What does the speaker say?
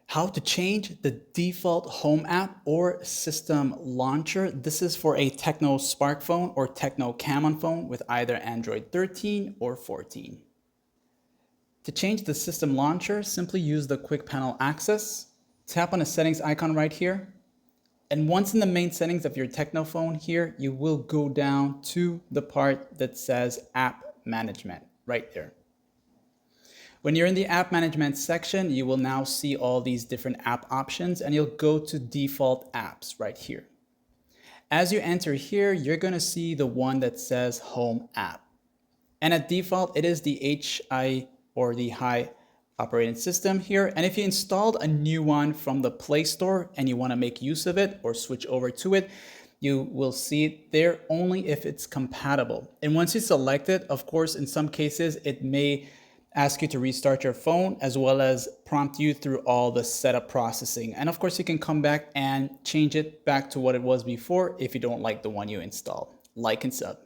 How to change the default home app or system launcher. This is for a Tecno Spark phone or Tecno Camon phone with either Android 13 or 14. To change the system launcher, simply use the quick panel access, tap on the settings icon right here, and once in the main settings of your Tecno phone here, you will go down to the part that says App Management right there. When you're in the app management section, you will now see all these different app options and you'll go to default apps right here. As you enter here, you're going to see the one that says home app. And at default, it is the HI or the high operating system here. And if you installed a new one from the Play Store and you want to make use of it or switch over to it, you will see it there only if it's compatible. And once you select it, of course, in some cases, it may ask you to restart your phone as well as prompt you through all the setup processing. And of course, you can come back and change it back to what it was before if you don't like the one you installed. Like and sub.